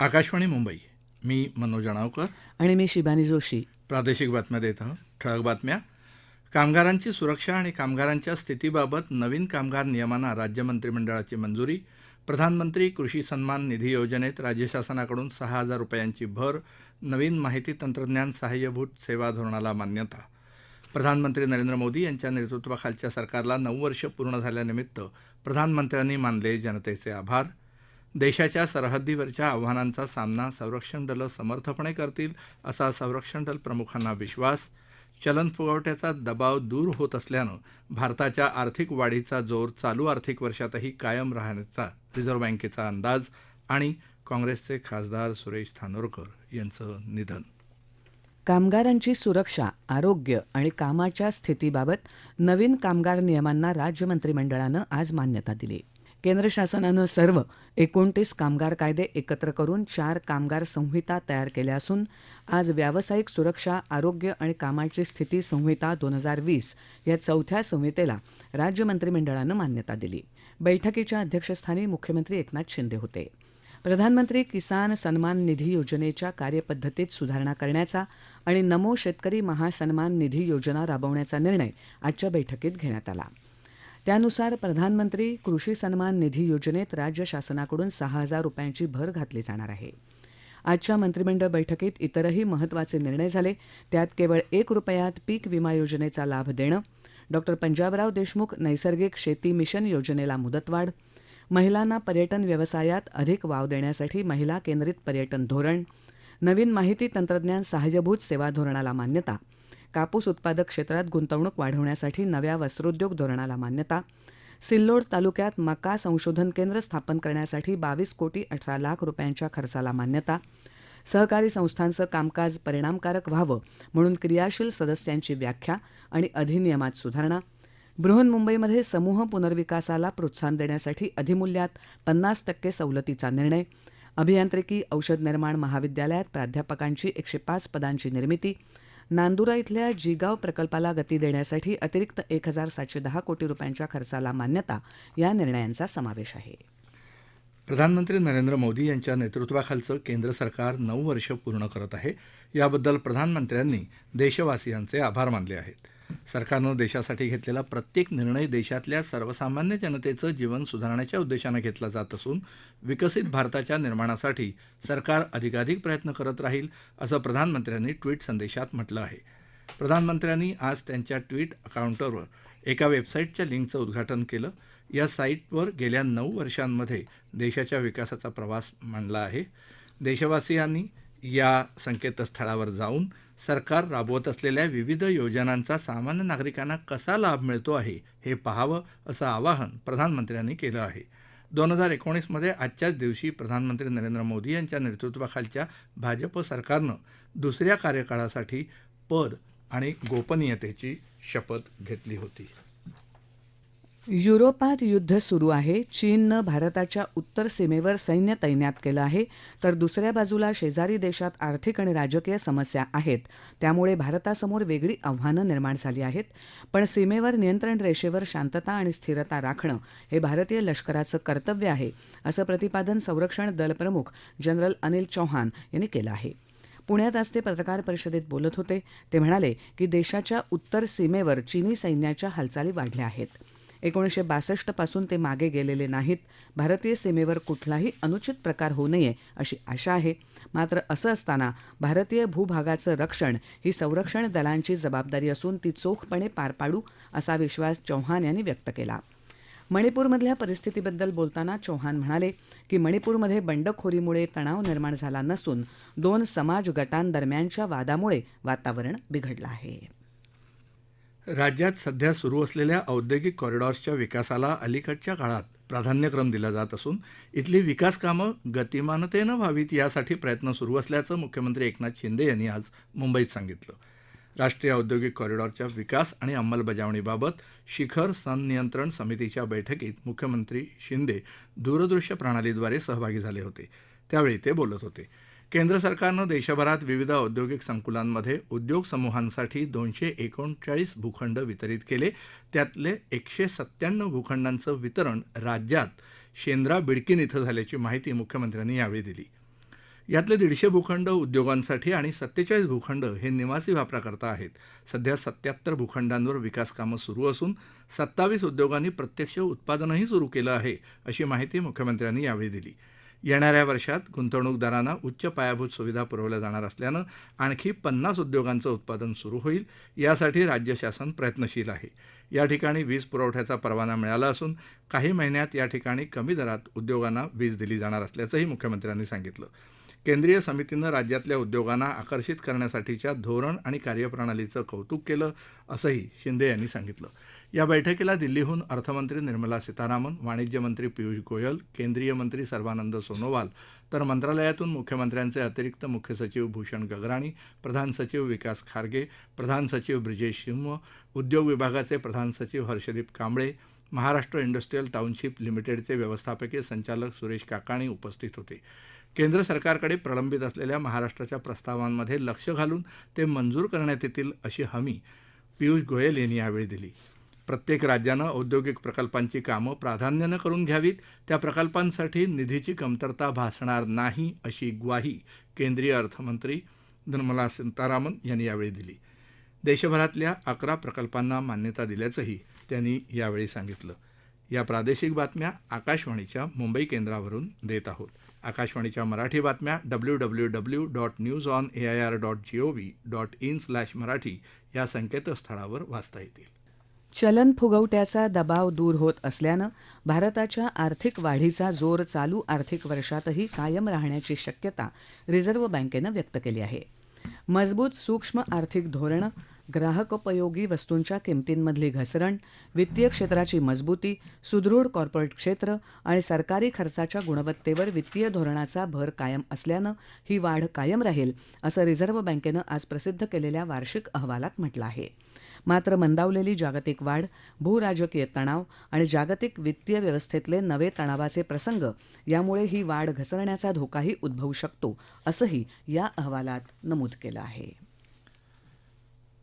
आकाशवाणी मुंबई. मी मनोज अणावकर. आणि मी शिबानी जोशी. प्रादेशिक बातम्या देत आहोत. ठळक बातम्या. कामगारांची सुरक्षा आणि कामगारांच्या स्थितीबाबत नवीन कामगार नियमांना राज्य मंत्रिमंडळाची मंजुरी. प्रधानमंत्री कृषी सन्मान निधी योजनेत राज्य शासनाकडून 6,000 रुपयांची भर. नवीन माहिती तंत्रज्ञान सहाय्यभूत सेवा धोरणाला मान्यता. प्रधानमंत्री नरेंद्र मोदी यांच्या नेतृत्वाखालच्या सरकारला 9 वर्ष पूर्ण झाल्यानिमित्त प्रधानमंत्र्यांनी मानले जनतेचे आभार. देशाच्या सरहद्दीवरच्या आव्हानांचा सामना संरक्षण दलं समर्थपणे करतील असा संरक्षण दल प्रमुखांना विश्वास. चलन फुगवट्याचा दबाव दूर होत असल्यानं भारताच्या आर्थिक वाढीचा जोर चालू आर्थिक वर्षातही कायम राहण्याचा रिझर्व्ह बँकेचा अंदाज. आणि काँग्रेसचे खासदार सुरेश धानोरकर यांचं निधन. कामगारांची सुरक्षा, आरोग्य आणि कामाच्या स्थितीबाबत नवीन कामगार नियमांना राज्य मंत्रिमंडळानं आज मान्यता दिली. केंद्र शासनानं सर्व 29 कामगार कायदे एकत्र करून 4 कामगार संहिता तयार केल्या असून आज व्यावसायिक सुरक्षा, आरोग्य आणि कामाची स्थिती संहिता 2020 या चौथ्या संहितेला राज्य मंत्रिमंडळानं मान्यता दिली. बैठकीच्या अध्यक्षस्थानी मुख्यमंत्री एकनाथ शिंदे होते. प्रधानमंत्री किसान सन्मान निधी योजनेच्या कार्यपद्धतीत सुधारणा करण्याचा आणि नमो शेतकरी महासन्मान निधी योजना राबवण्याचा निर्णय आजच्या बैठकीत घेण्यात आला. त्यानुसार प्रधानमंत्री कृषी सन्मान निधी योजनेत राज्य शासनाकडून 6,000 रुपयांची भर घातली जाणार आहे. आजच्या मंत्रिमंडळ बैठकीत इतरही महत्त्वाचे निर्णय झाले. त्यात केवळ 1 रुपयात पीक विमा योजनेचा लाभ देणं, डॉ. पंजाबराव देशमुख नैसर्गिक शेती मिशन योजनेला मुदतवाढ, महिलांना पर्यटन व्यवसायात अधिक वाव देण्यासाठी महिला केंद्रित पर्यटन धोरण, नवीन माहिती तंत्रज्ञान सहाय्यभूत सेवा धोरणाला मान्यता, कापूस उत्पादक क्षेत्रात गुंतवणूक वाढवण्यासाठी नव्या वस्त्रोद्योग धोरणाला मान्यता, सिल्लोड तालुक्यात मका संशोधन केंद्र स्थापन करण्यासाठी 22 कोटी 18 लाख रुपयांच्या खर्चाला मान्यता, सहकारी संस्थांचं कामकाज परिणामकारक व्हावं म्हणून क्रियाशील सदस्यांची व्याख्या आणि अधिनियमात सुधारणा, बृहन्मुंबईमध्ये समूह पुनर्विकासाला प्रोत्साहन देण्यासाठी अधिमूल्यात 50% सवलतीचा निर्णय, अभियांत्रिकी औषध निर्माण महाविद्यालयात प्राध्यापकांची 105 पदांची निर्मिती, नांदुरा इथल्या जिगाव प्रकल्पाला गती देण्यासाठी अतिरिक्त 1,710 कोटी रुपयांच्या खर्चाला मान्यता या निर्णयांचा समावेश आहे. प्रधानमंत्री नरेंद्र मोदी यांच्या नेतृत्वाखालचं केंद्र सरकार 9 वर्ष पूर्ण करत आहे. याबद्दल प्रधानमंत्र्यांनी देशवासियांचे आभार मानले आहेत. सरकारनं देशासाठी घेतलेला प्रत्येक निर्णय देशातल्या सर्वसामान्य जनतेचं जीवन सुधारण्याच्या उद्देशानं घेतला जात असून विकसित भारताच्या निर्माणासाठी सरकार अधिकाधिक प्रयत्न करत राहील असं प्रधानमंत्र्यांनी ट्विट संदेशात म्हटलं आहे. प्रधानमंत्र्यांनी आज त्यांच्या ट्विट अकाउंटवर एका वेबसाईटच्या लिंकचं उद्घाटन केलं. या साईटवर गेल्या 9 वर्षांमध्ये देशाच्या विकासाचा प्रवास मांडला आहे. देशवासियांनी या संकेतस्थळावर जाऊन सरकार राबवत असलेल्या विविध योजनांचा सामान्य नागरिकांना कसा लाभ मिळतो आहे हे पाहावं असं आवाहन प्रधानमंत्र्यांनी केलं आहे. 2019मध्ये आजच्याच दिवशी प्रधानमंत्री नरेंद्र मोदी यांच्या नेतृत्वाखालच्या भाजप सरकारनं दुसऱ्या कार्यकाळासाठी पद आणि गोपनीयतेची शपथ घेतली होती. युरोपात युद्ध सुरू आहे. चीननं भारताच्या उत्तर सीमेवर सैन्य तैनात केलं आहे, तर दुसऱ्या बाजूला शेजारी देशात आर्थिक आणि राजकीय समस्या आहेत. त्यामुळे भारतासमोर वेगळी आव्हानं निर्माण झाली आहेत. पण सीमेवर नियंत्रण रेषेवर शांतता आणि स्थिरता राखणं हे भारतीय लष्कराचं कर्तव्य आहे, असं प्रतिपादन संरक्षण दल प्रमुख जनरल अनिल चौहान यांनी केलं आहे. पुण्यात आज ते पत्रकार परिषदेत बोलत होते. ते म्हणाले की देशाच्या उत्तर सीमेवर चीनी सैन्याच्या हालचाली वाढल्या आहेत. 1962 पासून ते मागे गेलेले नाहीत. भारतीय सीमेवर कुठलाही अनुचित प्रकार होऊ नये अशी आशा आहे. मात्र असं असताना भारतीय भूभागाचं रक्षण ही संरक्षण दलांची जबाबदारी असून ती चोखपणे पार पाडू असा विश्वास चौहान यांनी व्यक्त केला. मणिपूरमधल्या परिस्थितीबद्दल बोलताना चौहान म्हणाले की मणिपूरमध्ये बंडखोरीमुळे तणाव निर्माण झाला नसून 2 समाज गटांदरम्यानच्या वादामुळे वातावरण बिघडलं आहे. राज्यात सध्या सुरू असलेल्या औद्योगिक कॉरिडॉर्सच्या विकासाला अलीकडच्या काळात प्राधान्यक्रम दिला जात असून इथली विकास कामं गतिमानतेनं व्हावीत यासाठी प्रयत्न सुरू असल्याचं मुख्यमंत्री एकनाथ शिंदे यांनी आज मुंबईत सांगितलं. राष्ट्रीय औद्योगिक कॉरिडॉरच्या विकास आणि अंमलबजावणीबाबत शिखर संनियंत्रण समितीच्या बैठकीत मुख्यमंत्री शिंदे दूरदृश्य प्रणालीद्वारे सहभागी झाले होते. त्यावेळी ते बोलत होते. केंद्र सरकारनं देशभरात विविध औद्योगिक संकुलांमध्ये उद्योग समूहांसाठी 239 भूखंड वितरित केले. त्यातले 197 भूखंडांचं वितरण राज्यात शेंद्रा बिडकीन इथं झाल्याची माहिती मुख्यमंत्र्यांनी यावेळी दिली. यातले 150 भूखंड उद्योगांसाठी आणि 47 भूखंड हे निवासी वापराकरता आहेत. सध्या 77 भूखंडांवर विकास कामं सुरू असून 27 उद्योगांनी प्रत्यक्ष उत्पादनही सुरू केलं आहे, अशी माहिती मुख्यमंत्र्यांनी यावेळी दिली. येणाऱ्या वर्षात गुंतवणूकदारांना उच्च पायाभूत सुविधा पुरवल्या जाणार असल्यानं आणखी 50 उद्योगांचं उत्पादन सुरू होईल. यासाठी राज्य शासन प्रयत्नशील आहे. या ठिकाणी वीज पुरवठ्याचा परवाना मिळाला असून काही महिन्यात या ठिकाणी कमी दरात उद्योगांना वीज दिली जाणार असल्याचंही मुख्यमंत्र्यांनी सांगितलं. केंद्रीय समितीनं राज्यातल्या उद्योगांना आकर्षित करण्यासाठीच्या धोरण आणि कार्यप्रणालीचं कौतुक केलं, असंही शिंदे यांनी सांगितलं. या बैठकीला दिल्लीहून अर्थमंत्री निर्मला सीतारामन, वाणिज्य मंत्री पियुष गोयल, केंद्रीय मंत्री सर्बानंद सोनोवाल, तर मंत्रालयातून मुख्यमंत्र्यांचे अतिरिक्त मुख्य सचिव भूषण गगराणी, प्रधान सचिव विकास खारगे, प्रधान सचिव ब्रिजेश सिंह, उद्योग विभागाचे प्रधान सचिव हर्षदीप कांबळे, महाराष्ट्र इंडस्ट्रीयल टाउनशिप लिमिटेडचे व्यवस्थापकीय संचालक सुरेश काकाणी उपस्थित होते. केंद्र सरकारकडे प्रलंबित असलेल्या महाराष्ट्राच्या प्रस्तावांमध्ये लक्ष घालून ते मंजूर करण्यात येतील, अशी हमी पियुष गोयल यांनी यावेळी दिली. प्रत्येक राज्यानं औद्योगिक प्रकल्पांची कामं प्राधान्यानं करून घ्यावीत. त्या प्रकल्पांसाठी निधीची कमतरता भासणार नाही, अशी ग्वाही केंद्रीय अर्थमंत्री निर्मला सीतारामन यांनी यावेळी दिली. देशभरातल्या 11 प्रकल्पांना मान्यता दिल्याचंही त्यांनी यावेळी सांगितलं. या प्रादेशिक बातम्या आकाशवाणीच्या मुंबई केंद्रावरून देत आहोत. आकाशवाणीच्या मराठी बातम्या www.newsonair.gov.in/marathi या संकेतस्थळावर वाचता येतील. चलन फुगवट्याचा दबाव दूर होत असल्यानं भारताच्या आर्थिक वाढीचा जोर चालू आर्थिक वर्षातही कायम राहण्याची शक्यता रिझर्व्ह बँकेनं व्यक्त केली आहे. मजबूत सूक्ष्म आर्थिक धोरणं, ग्राहकोपयोगी वस्तूंच्या किमतींमधली घसरण, वित्तीय क्षेत्राची मजबूती, सुदृढ कॉर्पोरेट क्षेत्र आणि सरकारी खर्चाच्या गुणवत्तेवर वित्तीय धोरणाचा भर कायम असल्यानं ही वाढ कायम राहील, असं रिझर्व्ह बँकेनं आज प्रसिद्ध केलेल्या वार्षिक अहवालात म्हटलं आहे. मात्र मंदावलेली जागतिक वाढ, भूराजकीय तणाव आणि जागतिक वित्तीय व्यवस्थेतले नवे तणावाचे प्रसंग यामुळे ही वाढ घसरण्याचा धोकाही उद्भवू शकतो, असंही या अहवालात नमूद केलं आहे.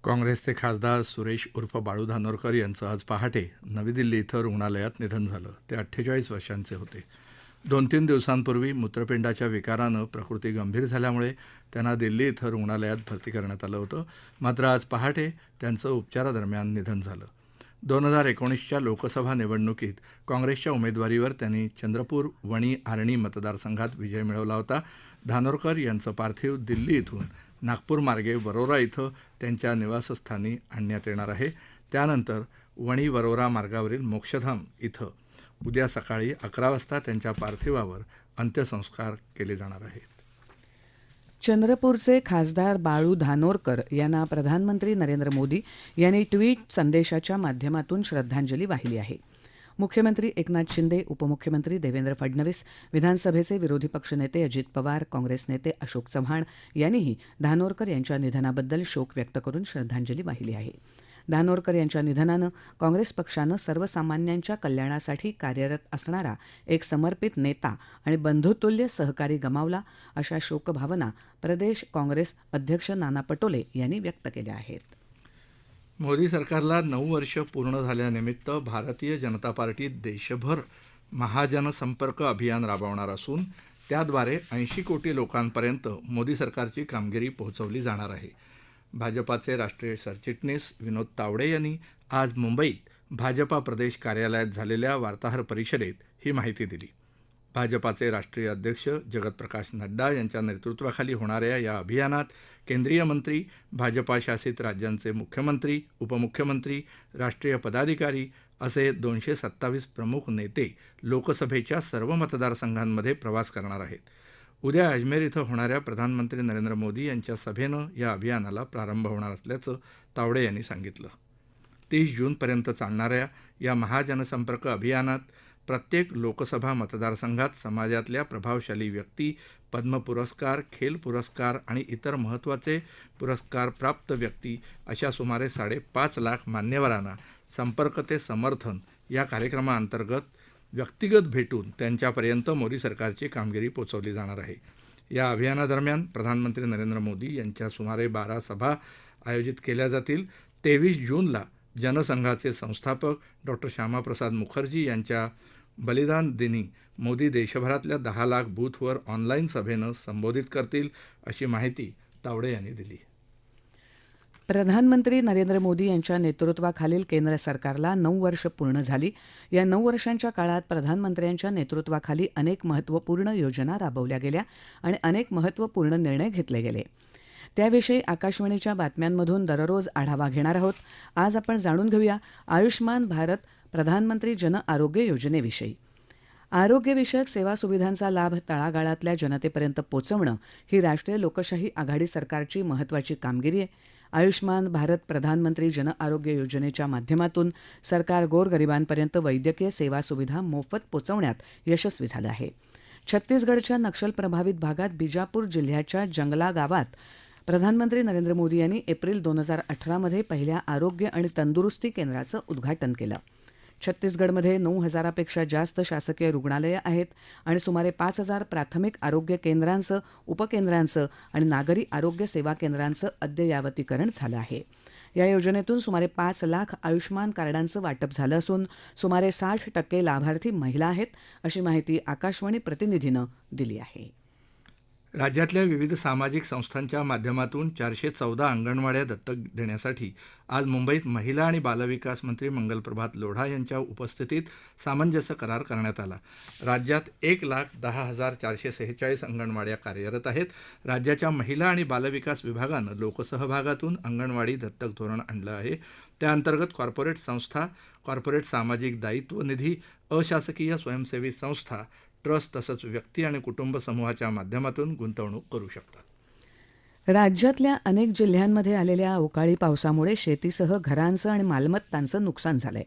काँग्रेसचे खासदार सुरेश उर्फ बाळू धानोरकर यांचं आज पहाटे नवी दिल्ली इथं रुग्णालयात निधन झालं. ते 48 वर्षांचे होते. 2-3 दिवसांपूर्वी मूत्रपिंडाच्या विकारानं प्रकृती गंभीर झाल्यामुळे त्यांना दिल्ली इथं रुग्णालयात भरती करण्यात आलं होतं. मात्र आज पहाटे त्यांचं उपचारादरम्यान निधन झालं. 2019च्या लोकसभा निवडणुकीत काँग्रेसच्या उमेदवारीवर त्यांनी चंद्रपूर, वणी, आर्णी मतदारसंघात विजय मिळवला होता. धानोरकर यांचं पार्थिव दिल्ली इथून नागपूर मार्गे वरोरा इथं त्यांच्या निवासस्थानी आणण्यात येणार आहे. त्यानंतर वणी वरोरा मार्गावरील मोक्षधाम इथं उद्या सकाळी 11 वाजता त्यांच्या पार्थिवावर अंत्यसंस्कार केले जाणार आहेत. चंद्रपूरचे खासदार बाळू धानोरकर यांना प्रधानमंत्री नरेंद्र मोदी यांनी ट्विट संदेशाच्या माध्यमातून श्रद्धांजली वाहिली आहे. मुख्यमंत्री एकनाथ शिंदे, उपमुख्यमंत्री देवेंद्र फडणवीस, विधानसभेचे विरोधी पक्षनेते अजित पवार, काँग्रेस नेते अशोक चव्हाण यांनीही धानोरकर यांच्या निधनाबद्दल शोक व्यक्त करून श्रद्धांजली वाहिली आहे. धानोरकर यांच्या निधनानं काँग्रेस पक्षानं सर्वसामान्यांच्या कल्याणासाठी कार्यरत असणारा एक समर्पित नेता आणि बंधुतुल्य सहकारी गमावला, अशा शोकभावना प्रदेश काँग्रेस अध्यक्ष नाना पटोले यांनी व्यक्त केल्या आहेत. मोदी सरकारला 9 वर्ष पूर्ण झाल्यानिमित्त भारतीय जनता पार्टी देशभर महाजनसंपर्क अभियान राबवणार असून त्याद्वारे 80 कोटी लोकांपर्यंत मोदी सरकारची कामगिरी पोहोचवली जाणार आहे. भाजपाचे राष्ट्रीय सरचिटणीस विनोद तावडे यांनी आज मुंबईत भाजपा प्रदेश कार्यालयात झालेल्या वार्ताहर परिषदेत ही माहिती दिली. भाजपाचे राष्ट्रीय अध्यक्ष जगत प्रकाश नड्डा यांच्या नेतृत्वाखाली होणाऱ्या या अभियानात केंद्रीय मंत्री, भाजपा शासित राज्यांचे मुख्यमंत्री, उपमुख्यमंत्री, राष्ट्रीय पदाधिकारी असे 227 प्रमुख नेते लोकसभेच्या सर्व मतदारसंघांमध्ये प्रवास करणार आहेत. उद्या अजमेर इथं होणाऱ्या प्रधानमंत्री नरेंद्र मोदी यांच्या सभेनं या अभियानाला प्रारंभ होणार असल्याचं तावडे यांनी सांगितलं. 30 जूनपर्यंत चालणाऱ्या या महाजनसंपर्क अभियानात प्रत्येक लोकसभा मतदारसंघात समाजातल्या प्रभावशाली व्यक्ती, पद्म पुरस्कार, खेल पुरस्कार आणि इतर महत्त्वाचे पुरस्कार प्राप्त व्यक्ती अशा सुमारे 5.5 लाख मान्यवरांना संपर्क ते समर्थन या कार्यक्रमाअंतर्गत व्यक्तिगत भेटून त्यांच्यापर्यंत मोदी सरकारची कामगिरी पोचवली जाणार आहे. या अभियानादरम्यान प्रधानमंत्री नरेंद्र मोदी यांच्या सुमारे 12 सभा आयोजित केल्या जातील. 23 जूनला जनसंघाचे संस्थापक डॉ. श्यामाप्रसाद मुखर्जी यांच्या बलिदान दिनी मोदी देशभरातल्या 10 लाख बूथवर ऑनलाईन सभेनं संबोधित करतील, अशी माहिती तावडे यांनी दिली. प्रधानमंत्री नरेंद्र मोदी यांच्या नेतृत्वाखालील केंद्र सरकारला 9 वर्ष पूर्ण झाली. या 9 वर्षांच्या काळात प्रधानमंत्र्यांच्या नेतृत्वाखाली अनेक महत्त्वपूर्ण योजना राबवल्या गेल्या आणि अनेक महत्त्वपूर्ण निर्णय घेतले गेले. त्याविषयी आकाशवाणीच्या बातम्यांमधून दररोज आढावा घेणार आहोत. आज आपण जाणून घेऊया आयुष्मान भारत प्रधानमंत्री जन आरोग्य योजनेविषयी. आरोग्यविषयक सेवा सुविधांचा लाभ तळागाळातल्या जनतेपर्यंत पोहोचवणं ही राष्ट्रीय लोकशाही आघाडी सरकारची महत्त्वाची कामगिरी आहे. आयुष्मान भारत प्रधानमंत्री जन आरोग्य योजनेच्या माध्यमातून सरकार गोरगरिबांपर्यंत वैद्यकीय सेवा सुविधा मोफत पोहोचवण्यात यशस्वी झालं आहे. छत्तीसगडच्या नक्षल प्रभावित भागात बिजापूर जिल्ह्याच्या जंगला गावात प्रधानमंत्री नरेंद्र मोदी यांनी एप्रिल 2018मध्ये पहिल्या आरोग्य आणि तंदुरुस्ती केंद्राचं उद्घाटन केलं. छत्तीसगडमध्ये 9,000पेक्षा जास्त शासकीय रुग्णालयं आहेत आणि सुमारे 5,000 प्राथमिक आरोग्य केंद्रांचं, उपकेंद्रांचं आणि नागरी आरोग्य सेवा केंद्रांचं अद्ययावतीकरण झालं आहे. या योजनेतून सुमारे 5 लाख आयुष्मान कार्डांचं वाटप झालं असून सुमारे 60% लाभार्थी महिला आहेत, अशी माहिती आकाशवाणी प्रतिनिधीनं दिली आहे. राज्यातल्या विविध सामाजिक संस्थांच्या माध्यमातून 414 अंगणवाड्या दत्तक देण्यासाठी आज मुंबईत महिला आणि बालविकास मंत्री मंगलप्रभात लोढा यांच्या उपस्थितीत सामंजस्य करार करण्यात आला. राज्यात 1,10,446 अंगणवाड्या कार्यरत आहेत. राज्याच्या महिला आणि बालविकास विभागानं लोकसहभागातून अंगणवाडी दत्तक धोरण आणलं आहे. त्याअंतर्गत कॉर्पोरेट संस्था, कॉर्पोरेट सामाजिक दायित्व निधी, अशासकीय स्वयंसेवी संस्था, ट्रस्ट तसंच व्यक्ती आणि कुटुंब समूहाच्या माध्यमातून गुंतवणूक करू शकतात. राज्यातल्या अनेक जिल्ह्यांमध्ये आलेल्या अवकाळी पावसामुळे शेतीसह घरांचं आणि मालमत्तांचं नुकसान झालंय.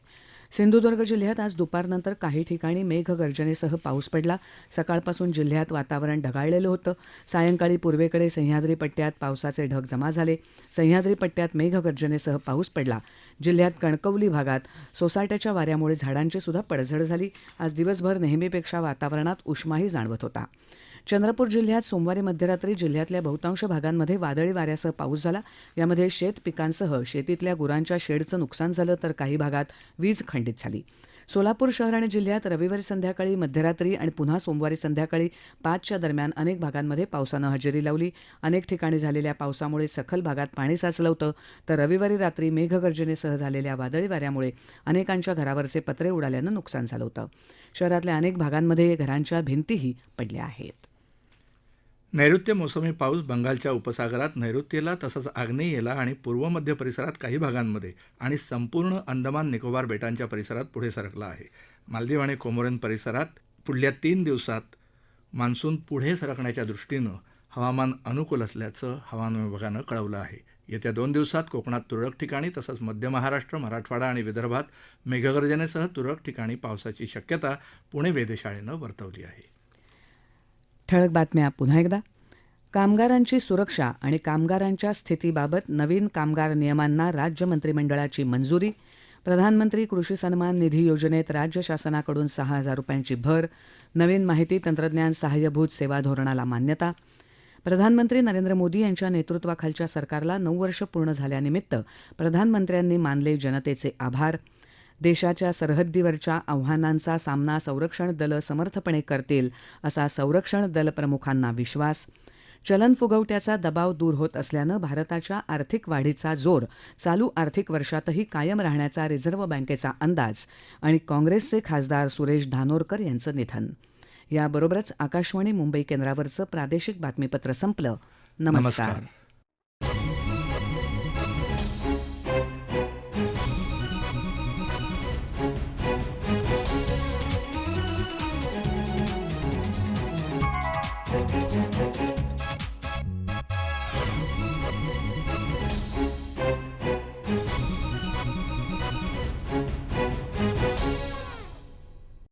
सिंधुदुर्ग जिल्ह्यात आज दुपारनंतर काही ठिकाणी मेघगर्जनेसह पाऊस पडला. सकाळपासून जिल्ह्यात वातावरण ढगाळलेलं होतं. सायंकाळी पूर्वेकडे सह्याद्री पट्ट्यात पावसाचे ढग जमा झाले. सह्याद्री पट्ट्यात मेघगर्जनेसह पाऊस पडला. जिल्ह्यात कणकवली भागात सोसाट्याच्या वाऱ्यामुळे झाडांची सुद्धा पडझड झाली. आज दिवसभर नेहमीपेक्षा वातावरणात उष्माही जाणवत होता. चंद्रपूर जिल्ह्यात सोमवारी मध्यरात्री जिल्ह्यातल्या बहुतांश भागांमध्ये वादळी वाऱ्यासह पाऊस झाला. यामध्ये शेत पिकांसह शेतीतल्या गुरांच्या शेडचं नुकसान झालं, तर काही भागात वीज खंडित झाली. सोलापूर शहर आणि जिल्ह्यात रविवारी संध्याकाळी, मध्यरात्री आणि पुन्हा सोमवारी संध्याकाळी 5च्या दरम्यान अनेक भागांमध्ये पावसानं हजेरी लावली. अनेक ठिकाणी झालेल्या पावसामुळे सखल भागात पाणी साचलं होतं, तर रविवारी रात्री मेघगर्जनेसह झालेल्या वादळी वाऱ्यामुळे अनेकांच्या घरावरचे पत्रे उडाल्यानं नुकसान झालं होतं. शहरातल्या अनेक भागांमध्ये घरांच्या भिंतीही पडल्या आहेत. नैऋत्य मोसमी पाऊस बंगालच्या उपसागरात, नैऋत्येला तसंच आग्नेयेला आणि पूर्व मध्य परिसरात काही भागांमध्ये आणि संपूर्ण अंदमान निकोबार बेटांच्या परिसरात पुढे सरकला आहे. मालदीव आणि कोमोरेन परिसरात पुढल्या 3 दिवसात मान्सून पुढे सरकण्याच्या दृष्टीनं हवामान अनुकूल असल्याचं हवामान विभागानं कळवलं आहे. येत्या 2 दिवसात कोकणात तुरळक ठिकाणी तसंच मध्य महाराष्ट्र, मराठवाडा आणि विदर्भात मेघगर्जनेसह तुरळक ठिकाणी पावसाची शक्यता पुणे वेधशाळेनं वर्तवली आहे. ठळक बातम्या पुन्हा एकदा. कामगारांची सुरक्षा आणि कामगारांच्या स्थितीबाबत नवीन कामगार नियमांना राज्य मंत्रिमंडळाची मंजुरी. प्रधानमंत्री कृषी सन्मान निधी योजनेत राज्य शासनाकडून 6,000 रुपयांची भर. नवीन माहिती तंत्रज्ञान सहाय्यभूत सेवा धोरणाला मान्यता. प्रधानमंत्री नरेंद्र मोदी यांच्या नेतृत्वाखालच्या सरकारला 9 वर्ष पूर्ण झाल्यानिमित्त प्रधानमंत्र्यांनी मानले जनतेचे आभार. देशाच्या सरहद्दीवरच्या आव्हानांचा सामना संरक्षण दलं समर्थपणे करतील, असा संरक्षण दल प्रमुखांना विश्वास. चलन फुगवट्याचा दबाव दूर होत असल्यानं भारताच्या आर्थिक वाढीचा जोर चालू आर्थिक वर्षातही कायम राहण्याचा रिझर्व्ह बँकेचा अंदाज. आणि काँग्रेसचे खासदार सुरेश धानोरकर यांचं निधन. याबरोबरच आकाशवाणी मुंबई केंद्रावरचं प्रादेशिक बातमीपत्र संपलं. नमस्कार.